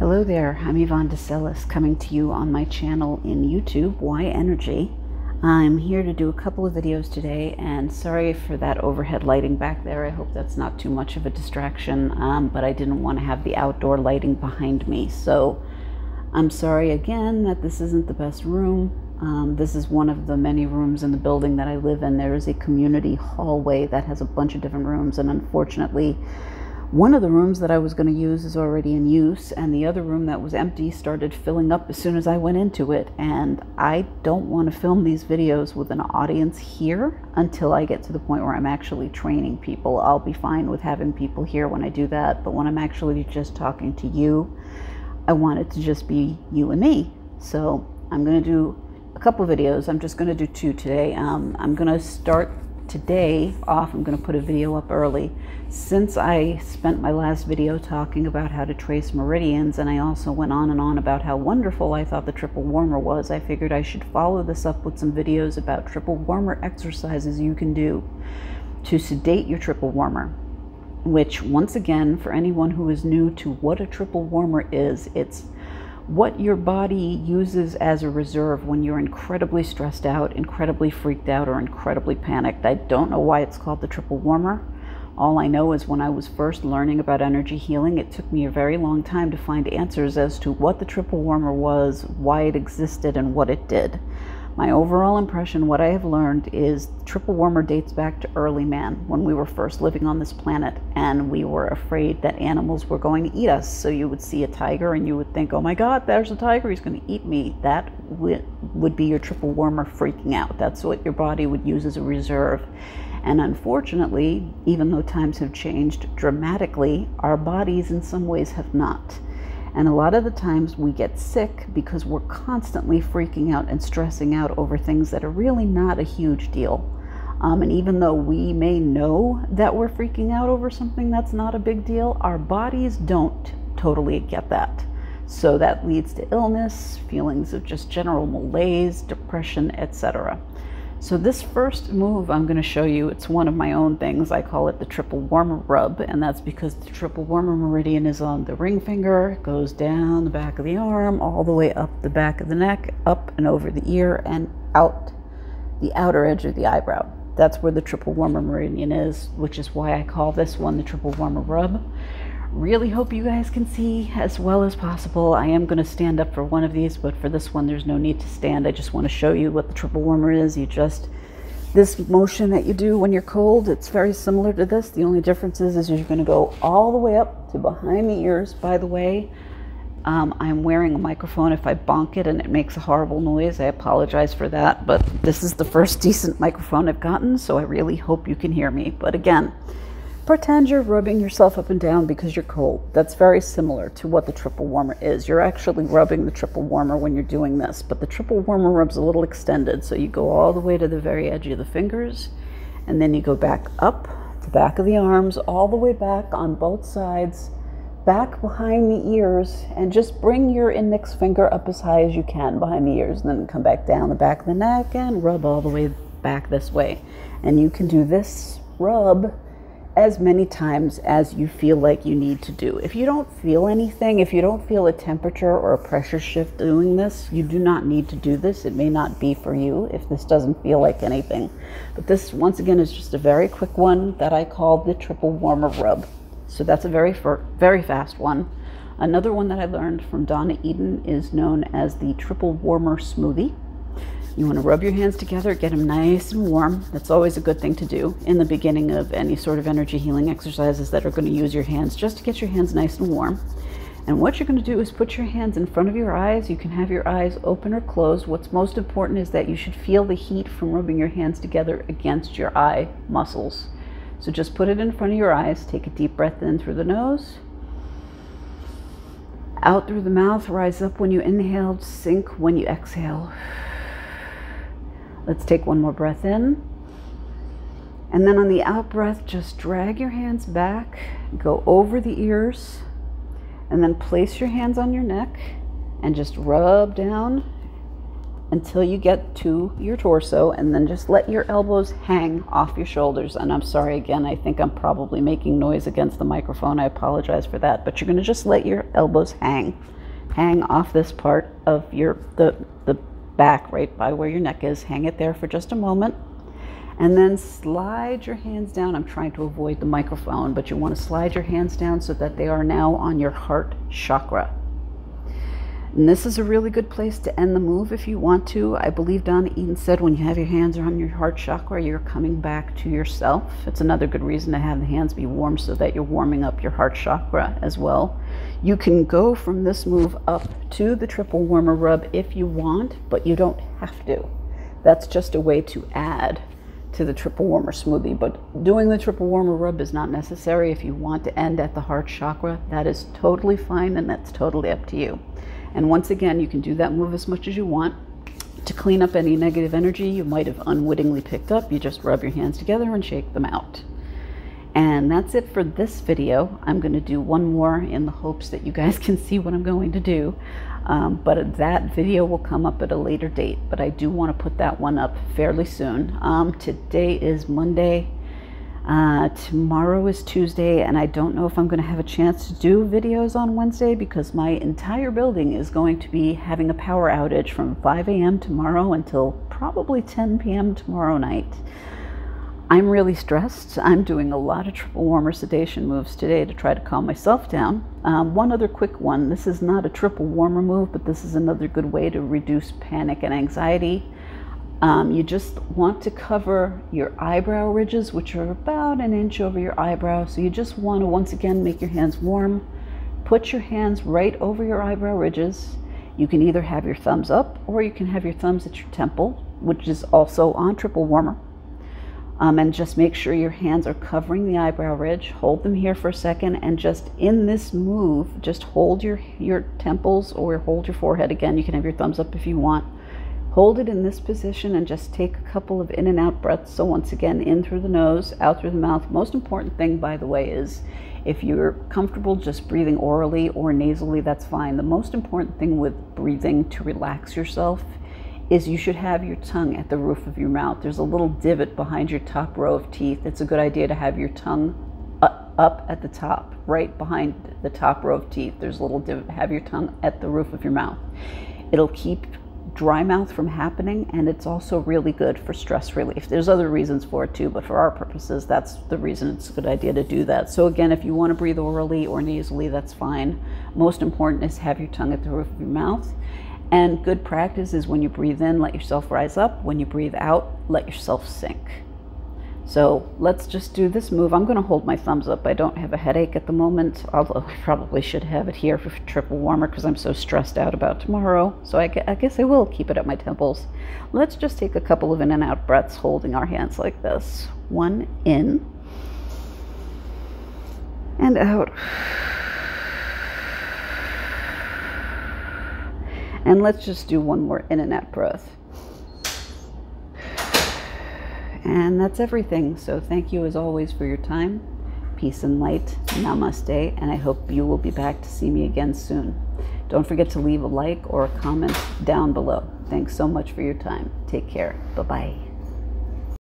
Hello there, I'm Yvonne DeCellis coming to you on my channel in YouTube, Why Energy. I'm here to do a couple of videos today, and sorry for that overhead lighting back there. I hope that's not too much of a distraction, but I didn't want to have the outdoor lighting behind me. So I'm sorry again that this isn't the best room. This is one of the many rooms in the building that I live in. There is a community hallway that has a bunch of different rooms, and unfortunately, one of the rooms that I was going to use is already in use, and the other room that was empty started filling up as soon as I went into it. And I don't want to film these videos with an audience here until I get to the point where I'm actually training people. I'll be fine with having people here when I do that, but when I'm actually just talking to you, I want it to just be you and me. So I'm going to do a couple videos. I'm just going to do two today. I'm going to start today off. I'm going to put a video up early. Since I spent my last video talking about how to trace meridians, and I also went on and on about how wonderful I thought the triple warmer was, I figured I should follow this up with some videos about triple warmer exercises you can do to sedate your triple warmer, which, once again, for anyone who is new to what a triple warmer is, it's what your body uses as a reserve when you're incredibly stressed out, incredibly freaked out, or incredibly panicked. I don't know why it's called the triple warmer. All I know is when I was first learning about energy healing, it took me a very long time to find answers as to what the triple warmer was, why it existed, and what it did. My overall impression, what I have learned, is triple warmer dates back to early man, when we were first living on this planet and we were afraid that animals were going to eat us. So you would see a tiger and you would think, oh my God, there's a tiger, he's going to eat me. That would be your triple warmer freaking out. That's what your body would use as a reserve. And unfortunately, even though times have changed dramatically, our bodies in some ways have not. And a lot of the times we get sick because we're constantly freaking out and stressing out over things that are really not a huge deal. And even though we may know that we're freaking out over something that's not a big deal, our bodies don't totally get that. So that leads to illness, feelings of just general malaise, depression, etc. So this first move I'm going to show you, it's one of my own things. I call it the triple warmer rub, and that's because the triple warmer meridian is on the ring finger. It goes down the back of the arm, all the way up the back of the neck, up and over the ear, and out the outer edge of the eyebrow. That's where the triple warmer meridian is, which is why I call this one the triple warmer rub. Really hope you guys can see as well as possible. I am going to stand up for one of these, but for this one there's no need to stand. I just want to show you what the triple warmer is. This motion that you do when you're cold, it's very similar to this. The only difference is you're going to go all the way up to behind the ears. By the way, I'm wearing a microphone. If I bonk it and it makes a horrible noise, I apologize for that, but this is the first decent microphone I've gotten, so I really hope you can hear me. But again, pretend you're rubbing yourself up and down because you're cold. That's very similar to what the triple warmer is. You're actually rubbing the triple warmer when you're doing this, but the triple warmer rub's a little extended. So you go all the way to the very edge of the fingers, and then you go back up the back of the arms, all the way back on both sides, back behind the ears, and just bring your index finger up as high as you can behind the ears, and then come back down the back of the neck and rub all the way back this way. And you can do this rub as many times as you feel like you need to do. If you don't feel anything, if you don't feel a temperature or a pressure shift doing this, you do not need to do this. It may not be for you if this doesn't feel like anything. But this, once again, is just a very quick one that I call the triple warmer rub. So that's a very fast one. Another one that I learned from Donna Eden is known as the triple warmer smoothie. You want to rub your hands together, get them nice and warm. That's always a good thing to do in the beginning of any sort of energy healing exercises that are going to use your hands, just to get your hands nice and warm. And what you're going to do is put your hands in front of your eyes. You can have your eyes open or closed. What's most important is that you should feel the heat from rubbing your hands together against your eye muscles. So just put it in front of your eyes. Take a deep breath in through the nose, out through the mouth, rise up when you inhale, sink when you exhale. Let's take one more breath in. And then on the out breath, just drag your hands back, go over the ears, and then place your hands on your neck and just rub down until you get to your torso, and then just let your elbows hang off your shoulders. And I'm sorry again, I think I'm probably making noise against the microphone. I apologize for that, but you're going to just let your elbows hang off this part of the back, right by where your neck is. Hang it there for just a moment, and then slide your hands down. I'm trying to avoid the microphone, but you want to slide your hands down so that they are now on your heart chakra. And this is a really good place to end the move if you want to. I believe Donna Eden said when you have your hands on your heart chakra, you're coming back to yourself. It's another good reason to have the hands be warm, so that you're warming up your heart chakra as well. You can go from this move up to the triple warmer rub if you want, but you don't have to. That's just a way to add to the triple warmer smoothie. But doing the triple warmer rub is not necessary. If you want to end at the heart chakra, that is totally fine, and that's totally up to you. And once again, you can do that move as much as you want to clean up any negative energy you might have unwittingly picked up. You just rub your hands together and shake them out. And that's it for this video. I'm going to do one more in the hopes that you guys can see what I'm going to do. But that video will come up at a later date. But I do want to put that one up fairly soon. Today is Monday. Tomorrow is Tuesday, and I don't know if I'm going to have a chance to do videos on Wednesday, because my entire building is going to be having a power outage from 5 a.m. tomorrow until probably 10 p.m. tomorrow night. I'm really stressed. I'm doing a lot of triple warmer sedation moves today to try to calm myself down. One other quick one. This is not a triple warmer move, but this is another good way to reduce panic and anxiety. You just want to cover your eyebrow ridges, which are about an inch over your eyebrow. So you just want to, once again, make your hands warm. Put your hands right over your eyebrow ridges. You can either have your thumbs up, or you can have your thumbs at your temple, which is also on triple warmer. And just make sure your hands are covering the eyebrow ridge. Hold them here for a second, and just in this move, just hold your temples, or hold your forehead. Again, you can have your thumbs up if you want. Hold it in this position and just take a couple of in and out breaths. So once again, in through the nose, out through the mouth. Most important thing, by the way, is if you're comfortable just breathing orally or nasally, that's fine. The most important thing with breathing to relax yourself is you should have your tongue at the roof of your mouth. There's a little divot behind your top row of teeth. It's a good idea to have your tongue up at the top, right behind the top row of teeth. There's a little divot. Have your tongue at the roof of your mouth. It'll keep dry mouth from happening, and it's also really good for stress relief. There's other reasons for it too, but for our purposes, that's the reason it's a good idea to do that. So again, if you want to breathe orally or nasally, that's fine. Most important is have your tongue at the roof of your mouth. And good practice is when you breathe in, let yourself rise up. When you breathe out, let yourself sink. So let's just do this move. I'm going to hold my thumbs up. I don't have a headache at the moment, although I probably should have it here for triple warmer because I'm so stressed out about tomorrow. So I guess I will keep it at my temples. Let's just take a couple of in and out breaths holding our hands like this. One in and out. And let's just do one more in and out breath. And that's everything. So thank you as always for your time. Peace and light. Namaste. And I hope you will be back to see me again soon. Don't forget to leave a like or a comment down below. Thanks so much for your time. Take care. Bye-bye.